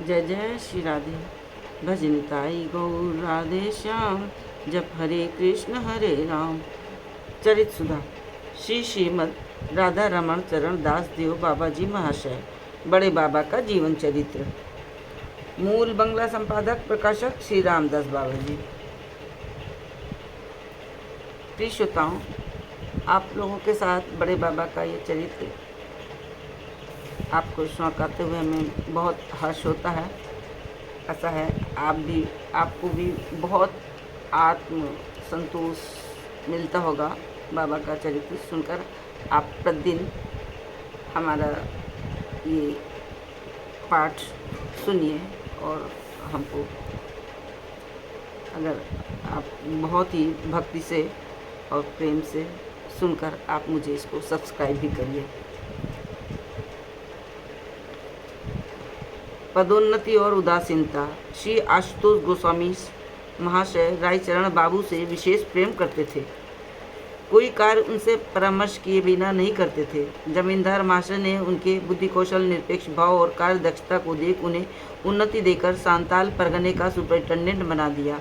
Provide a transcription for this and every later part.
जय जय श्री राधे। भजनिताई गौर राधे श्याम, जप हरे कृष्ण हरे राम। चरित सुधा श्री श्रीमद राधा रमण चरण दास देव बाबा जी महाशय, बड़े बाबा का जीवन चरित्र। मूल बंगला संपादक प्रकाशक श्री रामदास बाबा जी। प्रिय श्रोताओं, आप लोगों के साथ बड़े बाबा का ये चरित्र आपको सुनाते हुए हमें बहुत हर्ष होता है। ऐसा है आपको भी बहुत आत्म संतोष मिलता होगा बाबा का चरित्र सुनकर। आप प्रतिदिन हमारा ये पाठ सुनिए और हमको अगर आप बहुत ही भक्ति से और प्रेम से सुनकर आप मुझे इसको सब्सक्राइब भी करिए। पदोन्नति और उदासीनता। श्री आशुतोष गोस्वामी महाशय रायचरण बाबू से विशेष प्रेम करते थे। कोई कार्य उनसे परामर्श किए बिना नहीं करते थे। जमींदार महाशय ने उनके बुद्धि कौशल, निरपेक्ष भाव और कार्य दक्षता को देख उन्हें उन्नति देकर सांताल परगने का सुपरिटेंडेंट बना दिया।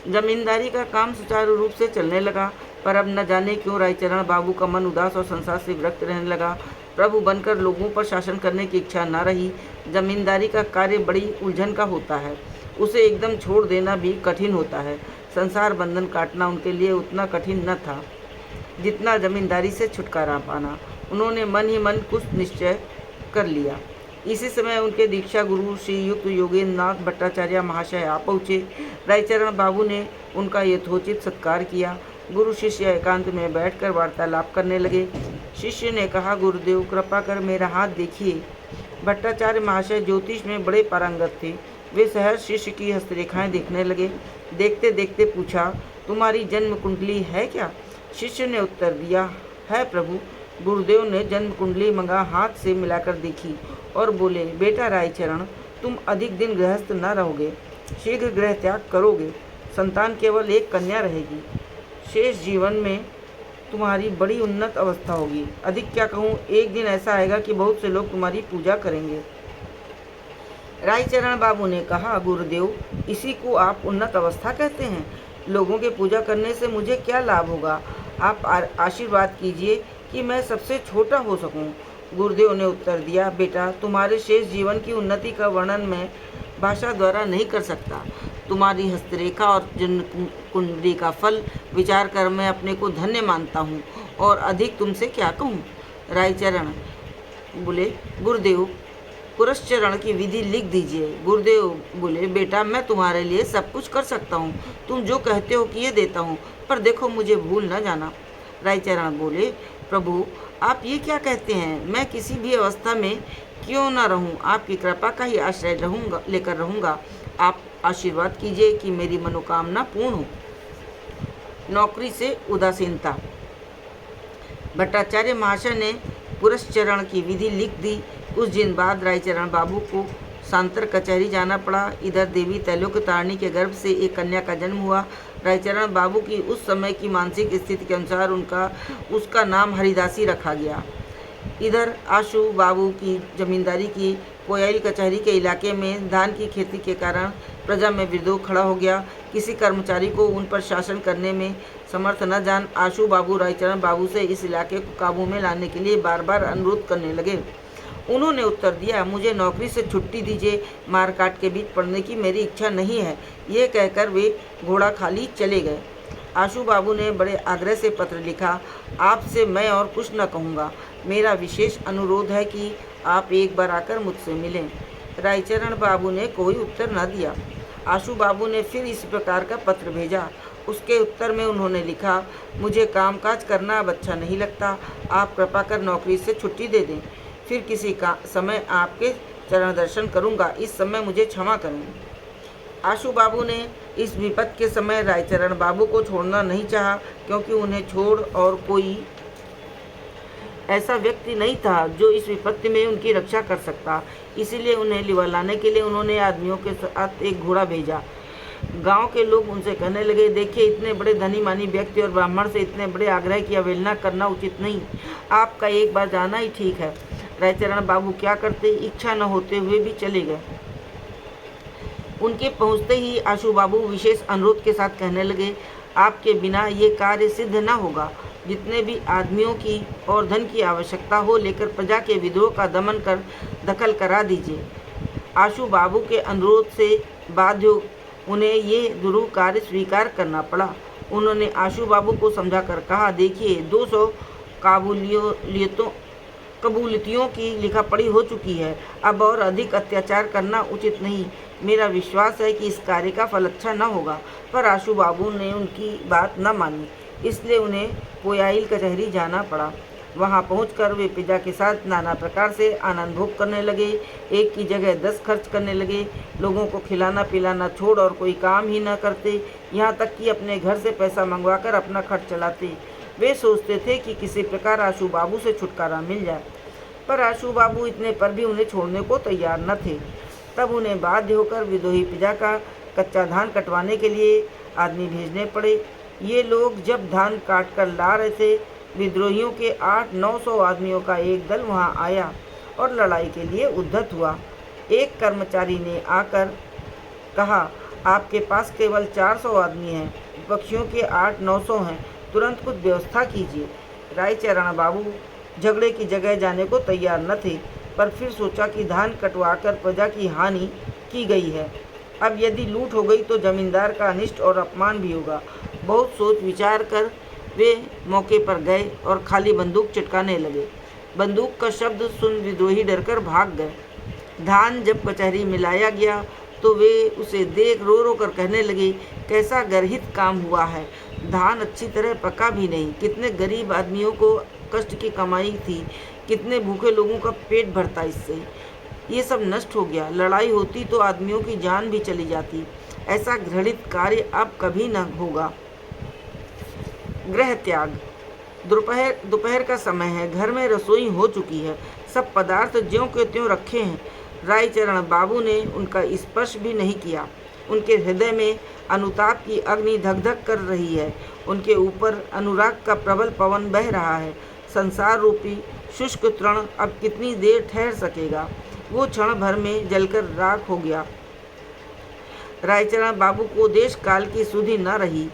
जमींदारी का काम सुचारू रूप से चलने लगा, पर अब न जाने क्यों रायचरण बाबू का मन उदास और संसार से विरक्त रहने लगा। प्रभु बनकर लोगों पर शासन करने की इच्छा न रही। जमींदारी का कार्य बड़ी उलझन का होता है, उसे एकदम छोड़ देना भी कठिन होता है। संसार बंधन काटना उनके लिए उतना कठिन न था जितना जमींदारी से छुटकारा पाना। उन्होंने मन ही मन कुछ निश्चय कर लिया। इसी समय उनके दीक्षा गुरु श्री युक्त योगेंद्र नाथ भट्टाचार्य महाशय आ पहुँचे। रायचरण बाबू ने उनका यथोचित सत्कार किया। गुरु शिष्य एकांत में बैठकर वार्तालाप करने लगे। शिष्य ने कहा, गुरुदेव कृपा कर मेरा हाथ देखिए। भट्टाचार्य महाशय ज्योतिष में बड़े पारंगत थे। वे सहज शिष्य की हस्तरेखाएं देखने लगे। देखते देखते पूछा, तुम्हारी जन्म कुंडली है क्या? शिष्य ने उत्तर दिया, है प्रभु। गुरुदेव ने जन्म कुंडली मंगा हाथ से मिलाकर देखी और बोले, बेटा रायचरण, तुम अधिक दिन गृहस्थ न रहोगे, शीघ्र गृह त्याग करोगे। संतान केवल एक कन्या रहेगी। शेष जीवन में तुम्हारी बड़ी उन्नत अवस्था होगी। अधिक क्या कहूँ, एक दिन ऐसा आएगा कि बहुत से लोग तुम्हारी पूजा करेंगे। रायचरण बाबू ने कहा, गुरुदेव, इसी को आप उन्नत अवस्था कहते हैं? लोगों के पूजा करने से मुझे क्या लाभ होगा? आप आशीर्वाद कीजिए कि मैं सबसे छोटा हो सकूं। गुरुदेव ने उत्तर दिया, बेटा, तुम्हारे शेष जीवन की उन्नति का वर्णन मैं भाषा द्वारा नहीं कर सकता। तुम्हारी हस्तरेखा और जन्म कुंडली का फल विचार कर मैं अपने को धन्य मानता हूँ, और अधिक तुमसे क्या कहूँ। रायचरण बोले, गुरुदेव, पुरस्चरण की विधि लिख दीजिए। गुरुदेव बोले, बेटा, मैं तुम्हारे लिए सब कुछ कर सकता हूँ, तुम जो कहते हो किए देता हूँ, पर देखो मुझे भूल न जाना। रायचरण बोले, प्रभु, आप ये क्या कहते हैं? मैं किसी भी अवस्था में क्यों न रहूं, आपकी कृपा का ही आश्रय लेकर रहूंगा। आप आशीर्वाद कीजिए कि मेरी मनोकामना पूर्ण हो। नौकरी से उदासीनता। भट्टाचार्य महाशय ने पुरस्चरण की विधि लिख दी। कुछ दिन बाद रायचरण बाबू को सांतर कचहरी जाना पड़ा। इधर देवी त्रैलोक्यतारिणी के गर्भ से एक कन्या का जन्म हुआ। रायचरण बाबू की उस समय की मानसिक स्थिति के अनुसार उसका नाम हरिदासी रखा गया। इधर आशु बाबू की जमींदारी की कोयली कचहरी के इलाके में धान की खेती के कारण प्रजा में विद्रोह खड़ा हो गया। किसी कर्मचारी को उन पर शासन करने में समर्थ न जान आशु बाबू रायचरण बाबू से इस इलाके को काबू में लाने के लिए बार बार अनुरोध करने लगे। उन्होंने उत्तर दिया, मुझे नौकरी से छुट्टी दीजिए, मारकाट के बीच पड़ने की मेरी इच्छा नहीं है। ये कहकर वे घोड़ा खाली चले गए। आशु बाबू ने बड़े आग्रह से पत्र लिखा, आपसे मैं और कुछ न कहूँगा, मेरा विशेष अनुरोध है कि आप एक बार आकर मुझसे मिलें। रायचरण बाबू ने कोई उत्तर न दिया। आशु बाबू ने फिर इस प्रकार का पत्र भेजा। उसके उत्तर में उन्होंने लिखा, मुझे कामकाज करना अब अच्छा नहीं लगता, आप कृपा कर नौकरी से छुट्टी दे दें। फिर किसी का समय आपके चरण दर्शन करूंगा, इस समय मुझे क्षमा करें। आशु बाबू ने इस विपत्ति के समय रायचरण बाबू को छोड़ना नहीं चाहा, क्योंकि उन्हें छोड़ और कोई ऐसा व्यक्ति नहीं था जो इस विपत्ति में उनकी रक्षा कर सकता। इसीलिए उन्हें लिवा लाने के लिए उन्होंने आदमियों के साथ एक घोड़ा भेजा। गांव के लोग उनसे कहने लगे, देखिए, इतने बड़े धनी मानी व्यक्ति और ब्राह्मण से इतने बड़े आग्रह की अवहेलना करना उचित नहीं, आपका एक बार जाना ही ठीक है। रायचरण बाबू क्या करते, इच्छा न होते हुए भी चले गए। उनके पहुंचते ही आशु बाबू विशेष अनुरोध के साथ कहने लगे, आपके बिना ये कार्य सिद्ध न होगा। जितने भी आदमियों की और धन की आवश्यकता हो लेकर प्रजा के विद्रोह का दमन कर दखल करा दीजिए। आशु बाबू के अनुरोध से बाध्य उन्हें ये दुरूह कार्य स्वीकार करना पड़ा। उन्होंने आशु बाबू को समझाकर कहा, देखिए 200 कबूलियतों की लिखापढ़ी हो चुकी है, अब और अधिक अत्याचार करना उचित नहीं। मेरा विश्वास है कि इस कार्य का फल अच्छा न होगा। पर आशु बाबू ने उनकी बात न मानी, इसलिए उन्हें पोयाइल कचहरी जाना पड़ा। वहां पहुंचकर वे प्रजा के साथ नाना प्रकार से आनंद भोग करने लगे। एक की जगह 10 खर्च करने लगे। लोगों को खिलाना पिलाना छोड़ और कोई काम ही न करते, यहाँ तक कि अपने घर से पैसा मंगवाकर अपना खर्च चलाते। वे सोचते थे कि किसी प्रकार आशु बाबू से छुटकारा मिल जाए, पर आशु बाबू इतने पर भी उन्हें छोड़ने को तैयार न थे। तब उन्हें बाध्य होकर विद्रोही प्रजा का कच्चा धान कटवाने के लिए आदमी भेजने पड़े। ये लोग जब धान काट कर ला रहे थे, विद्रोहियों के 800-900 आदमियों का एक दल वहां आया और लड़ाई के लिए उद्धत हुआ। एक कर्मचारी ने आकर कहा, आपके पास केवल 400 आदमी हैं, विपक्षियों के 800-900 हैं, तुरंत कुछ व्यवस्था कीजिए। रायचरण बाबू झगड़े की जगह जाने को तैयार न थे, पर फिर सोचा कि धान कटवाकर प्रजा की हानि की गई है, अब यदि लूट हो गई तो जमींदार का अनिष्ट और अपमान भी होगा। बहुत सोच विचार कर वे मौके पर गए और खाली बंदूक चिटकाने लगे। बंदूक का शब्द सुन विद्रोही डरकर भाग गए। धान जब कचहरी में लाया गया तो वे उसे देख रो रो कर कहने लगे, कैसा गर्हित काम हुआ है, धान अच्छी तरह पका भी नहीं। कितने गरीब आदमियों को कष्ट की कमाई थी, कितने भूखे लोगों का पेट भरता इससे। ये सब नष्ट हो गया। लड़ाई होती तो आदमियों की जान भी चली जाती। ऐसा घृणित कार्य अब कभी न होगा। गृह त्याग। दोपहर का समय है, घर में रसोई हो चुकी है, सब पदार्थ ज्यों के त्यों रखे हैं। रायचरण बाबू ने उनका स्पर्श भी नहीं किया। उनके हृदय में अनुताप की अग्नि धक धक कर रही है। उनके ऊपर अनुराग का प्रबल पवन बह रहा है। संसार रूपी शुष्क तृण अब कितनी देर ठहर सकेगा। वो क्षण भर में जलकर राख हो गया। रायचरण बाबू को देश काल की सुधि न रही।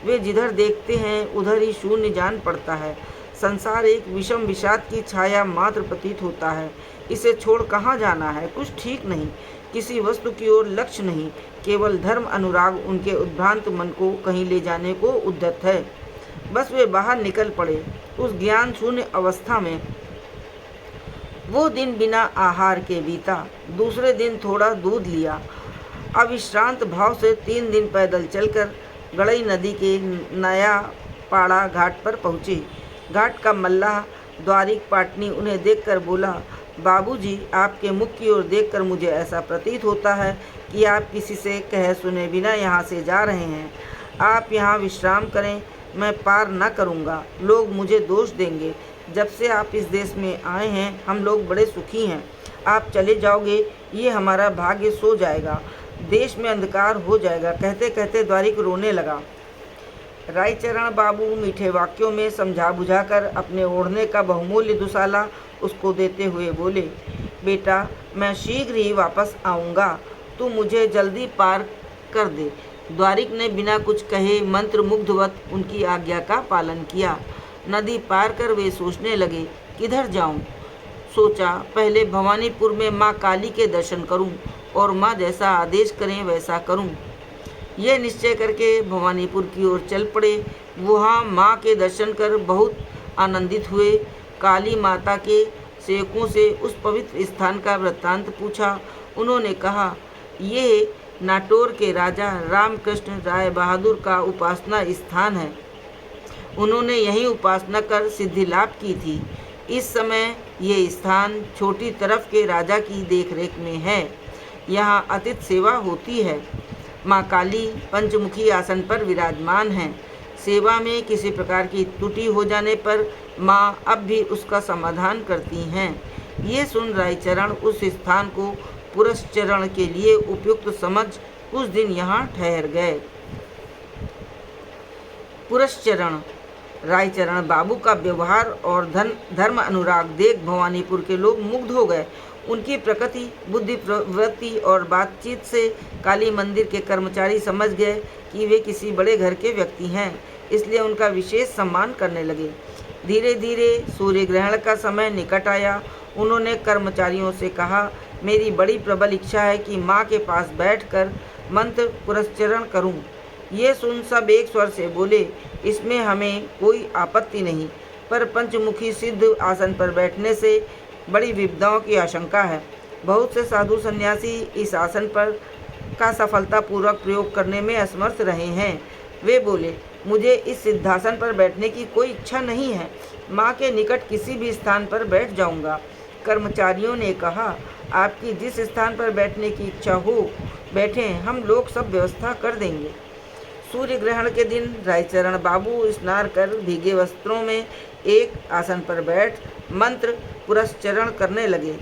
वे जिधर देखते हैं उधर ही शून्य जान पड़ता है। संसार एक विषम विषाद की छाया मात्र प्रतीत होता है। इसे छोड़ कहाँ जाना है, कुछ ठीक नहीं। किसी वस्तु की ओर लक्ष्य नहीं, केवल धर्म अनुराग उनके उद्भ्रांत मन को कहीं ले जाने को उद्यत है। बस वे बाहर निकल पड़े। उस ज्ञान शून्य अवस्था में वो दिन बिना आहार के बीता। दूसरे दिन थोड़ा दूध लिया। अविश्रांत भाव से 3 दिन पैदल चलकर गड़ई नदी के नया पाड़ा घाट पर पहुँचे। घाट का मल्लाह द्वारिक पाटनी उन्हें देखकर बोला, बाबूजी, आपके मुख की ओर देखकर मुझे ऐसा प्रतीत होता है कि आप किसी से कहे सुने बिना यहाँ से जा रहे हैं। आप यहाँ विश्राम करें, मैं पार न करूँगा, लोग मुझे दोष देंगे। जब से आप इस देश में आए हैं हम लोग बड़े सुखी हैं। आप चले जाओगे ये हमारा भाग्य सो जाएगा, देश में अंधकार हो जाएगा। कहते कहते द्वारिक रोने लगा। रायचरण बाबू मीठे वाक्यों में समझा बुझाकर अपने ओढ़ने का बहुमूल्य दुसाला उसको देते हुए बोले, बेटा, मैं शीघ्र ही वापस आऊँगा, तू मुझे जल्दी पार कर दे। द्वारिक ने बिना कुछ कहे मंत्र मुग्धवत उनकी आज्ञा का पालन किया। नदी पार कर वे सोचने लगे, किधर जाऊं। सोचा, पहले भवानीपुर में माँ काली के दर्शन करूं और माँ जैसा आदेश करें वैसा करूं। यह निश्चय करके भवानीपुर की ओर चल पड़े। वहाँ माँ के दर्शन कर बहुत आनंदित हुए। काली माता के सेवकों से उस पवित्र स्थान का वृत्तांत पूछा। उन्होंने कहा, ये नाटौर के राजा रामकृष्ण राय बहादुर का उपासना स्थान है। उन्होंने यहीं उपासना कर सिद्धि लाभ की थी। इस समय ये स्थान छोटी तरफ के राजा की देखरेख में है। यहाँ अतिथि सेवा होती है। माँ काली पंचमुखी आसन पर विराजमान हैं। सेवा में किसी प्रकार की त्रुटि हो जाने पर माँ अब भी उसका समाधान करती हैं। ये सुन रायचरण उस स्थान को पुरस्चरण के लिए उपयुक्त समझ कुछ दिन यहाँ ठहर गए। पुरस्चरण। रायचरण बाबू का व्यवहार और धर्म अनुराग देख भवानीपुर के लोग मुग्ध हो गए। उनकी प्रकृति, बुद्धि, प्रवृत्ति और बातचीत से काली मंदिर के कर्मचारी समझ गए कि वे किसी बड़े घर के व्यक्ति हैं, इसलिए उनका विशेष सम्मान करने लगे। धीरे धीरे सूर्य ग्रहण का समय निकट आया। उन्होंने कर्मचारियों से कहा, मेरी बड़ी प्रबल इच्छा है कि माँ के पास बैठकर मंत्र पुरस्चरण करूं। ये सुन सब एक स्वर से बोले, इसमें हमें कोई आपत्ति नहीं, पर पंचमुखी सिद्ध आसन पर बैठने से बड़ी विपदाओं की आशंका है। बहुत से साधु सन्यासी इस आसन पर का सफलतापूर्वक प्रयोग करने में असमर्थ रहे हैं। वे बोले, मुझे इस सिद्धासन पर बैठने की कोई इच्छा नहीं है। माँ के निकट किसी भी स्थान पर बैठ जाऊंगा। कर्मचारियों ने कहा, आपकी जिस स्थान पर बैठने की इच्छा हो बैठें, हम लोग सब व्यवस्था कर देंगे। सूर्य ग्रहण के दिन रायचरण बाबू स्नान कर भीगे वस्त्रों में एक आसन पर बैठ मंत्र पुरस्चरण करने लगे।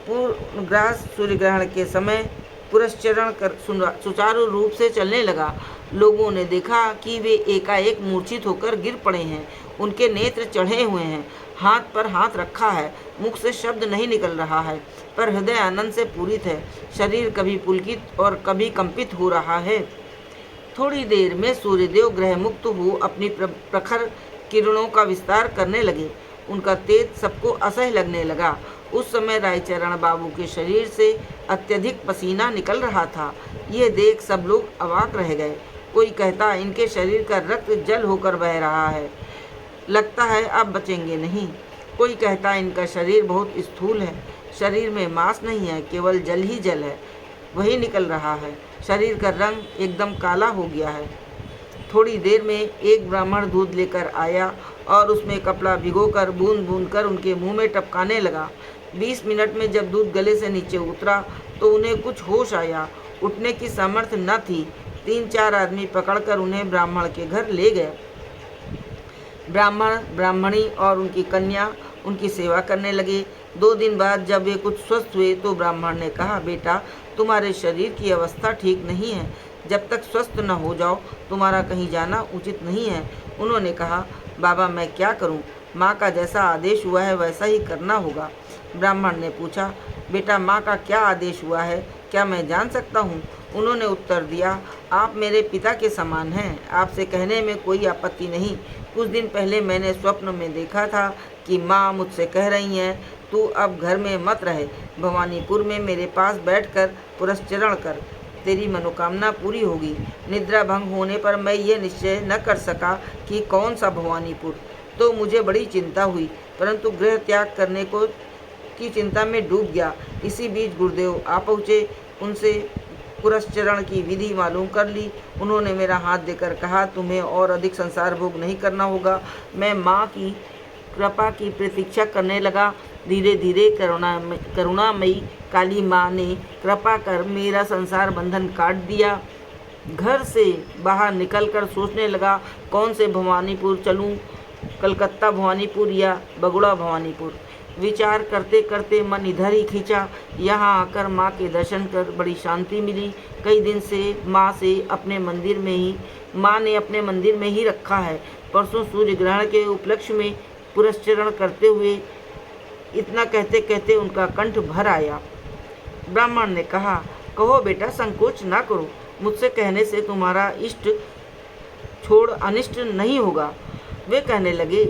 पूर्णग्रास सूर्य ग्रहण के समय पुरस्चरण कर सुचारू रूप से चलने लगा। लोगों ने देखा कि वे एकाएक मूर्छित होकर गिर पड़े हैं। उनके नेत्र चढ़े हुए हैं, हाथ पर हाथ रखा है, मुख से शब्द नहीं निकल रहा है, पर हृदय आनंद से पूरित है। शरीर कभी पुलकित और कभी कंपित हो रहा है। थोड़ी देर में सूर्यदेव ग्रह मुक्त हो अपनी प्रखर किरणों का विस्तार करने लगे। उनका तेज सबको असह्य लगने लगा। उस समय रायचरण बाबू के शरीर से अत्यधिक पसीना निकल रहा था। यह देख सब लोग अवाक रह गए। कोई कहता, इनके शरीर का रक्त जल होकर बह रहा है, लगता है अब बचेंगे नहीं। कोई कहता, इनका शरीर बहुत स्थूल है, शरीर में मांस नहीं है, केवल जल ही जल है, वही निकल रहा है। शरीर का रंग एकदम काला हो गया है। थोड़ी देर में एक ब्राह्मण दूध लेकर आया और उसमें कपड़ा भिगोकर बूंद बूंद कर उनके मुंह में टपकाने लगा। 20 मिनट में जब दूध गले से नीचे उतरा तो उन्हें कुछ होश आया। उठने की सामर्थ्य न थी। 3-4 आदमी पकड़कर उन्हें ब्राह्मण के घर ले गए। ब्राह्मण, ब्राह्मणी और उनकी कन्या उनकी सेवा करने लगे। 2 दिन बाद जब वे कुछ स्वस्थ हुए तो ब्राह्मण ने कहा, बेटा, तुम्हारे शरीर की अवस्था ठीक नहीं है। जब तक स्वस्थ न हो जाओ तुम्हारा कहीं जाना उचित नहीं है। उन्होंने कहा, बाबा, मैं क्या करूं? माँ का जैसा आदेश हुआ है वैसा ही करना होगा। ब्राह्मण ने पूछा, बेटा, माँ का क्या आदेश हुआ है, क्या मैं जान सकता हूँ? उन्होंने उत्तर दिया, आप मेरे पिता के समान हैं, आपसे कहने में कोई आपत्ति नहीं। कुछ दिन पहले मैंने स्वप्न में देखा था कि माँ मुझसे कह रही हैं, तू अब घर में मत रहे, भवानीपुर में मेरे पास बैठकर पुरस्चरण कर, तेरी मनोकामना पूरी होगी। निद्रा भंग होने पर मैं ये निश्चय न कर सका कि कौन सा भवानीपुर, तो मुझे बड़ी चिंता हुई, परंतु गृह त्याग करने को की चिंता में डूब गया। इसी बीच गुरुदेव आ पहुँचे। उनसे पुरस्चरण की विधि मालूम कर ली। उन्होंने मेरा हाथ देकर कहा, तुम्हें और अधिक संसार भोग नहीं करना होगा। मैं माँ की कृपा की प्रतीक्षा करने लगा। धीरे धीरे करुणामयी काली माँ ने कृपा कर मेरा संसार बंधन काट दिया। घर से बाहर निकलकर सोचने लगा, कौन से भवानीपुर चलूं, कलकत्ता भवानीपुर या बगुड़ा भवानीपुर। विचार करते करते मन इधर ही खींचा। यहाँ आकर माँ के दर्शन कर बड़ी शांति मिली। कई दिन से माँ ने अपने मंदिर में ही रखा है। परसों सूर्य ग्रहण के उपलक्ष्य में पुरस्चरण करते हुए इतना कहते कहते उनका कंठ भर आया। ब्राह्मण ने कहा, कहो बेटा, संकोच ना करो, मुझसे कहने से तुम्हारा इष्ट छोड़ अनिष्ट नहीं होगा। वे कहने लगे,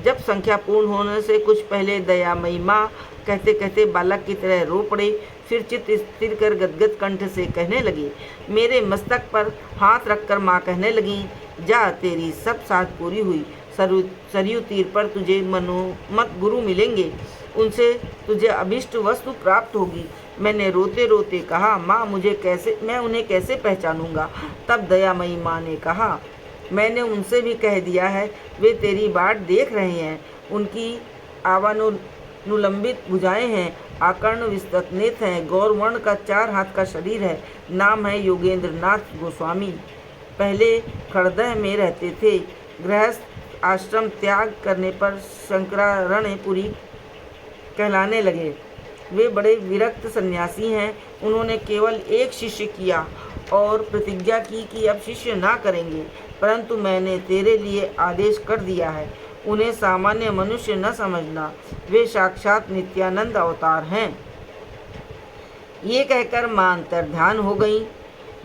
जब संख्या पूर्ण होने से कुछ पहले दयामयी माँ कहते कहते बालक की तरह रो पड़े, फिर चित्त स्थिर कर गदगद कंठ से कहने लगी। मेरे मस्तक पर हाथ रखकर माँ कहने लगी, जा, तेरी सब साथ पूरी हुई। सरयू तीर पर तुझे मनोमत गुरु मिलेंगे, उनसे तुझे अभिष्ट वस्तु प्राप्त होगी। मैंने रोते रोते कहा, माँ, मैं उन्हें कैसे पहचानूंगा? तब दयामयी माँ ने कहा, मैंने उनसे भी कह दिया है, वे तेरी बाट देख रहे हैं। उनकी आवानुलंबित भुजाएं हैं, आकर्ण विस्तृत नेत्र हैं, गौरवर्ण का 4 हाथ का शरीर है। नाम है योगेंद्र नाथ गोस्वामी। पहले खड़दह में रहते थे। गृहस्थ आश्रम त्याग करने पर शंकरारण्यपुरी कहलाने लगे। वे बड़े विरक्त सन्यासी हैं। उन्होंने केवल एक शिष्य किया और प्रतिज्ञा की कि अब शिष्य ना करेंगे, परंतु मैंने तेरे लिए आदेश कर दिया है। उन्हें सामान्य मनुष्य न समझना, वे साक्षात नित्यानंद अवतार हैं। ये कहकर माँ अंतर ध्यान हो गई।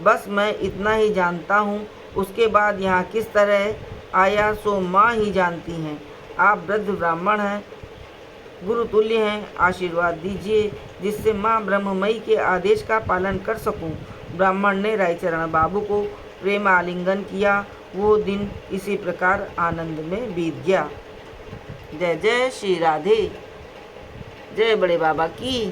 बस मैं इतना ही जानता हूँ, उसके बाद यहाँ किस तरह आया सो माँ ही जानती हैं। आप वृद्ध ब्राह्मण हैं, गुरुतुल्य हैं, आशीर्वाद दीजिए जिससे माँ ब्रह्ममयी के आदेश का पालन कर सकूं। ब्राह्मण ने रायचरण बाबू को प्रेम आलिंगन किया। वो दिन इसी प्रकार आनंद में बीत गया। जय जय श्री राधे। जय बड़े बाबा की।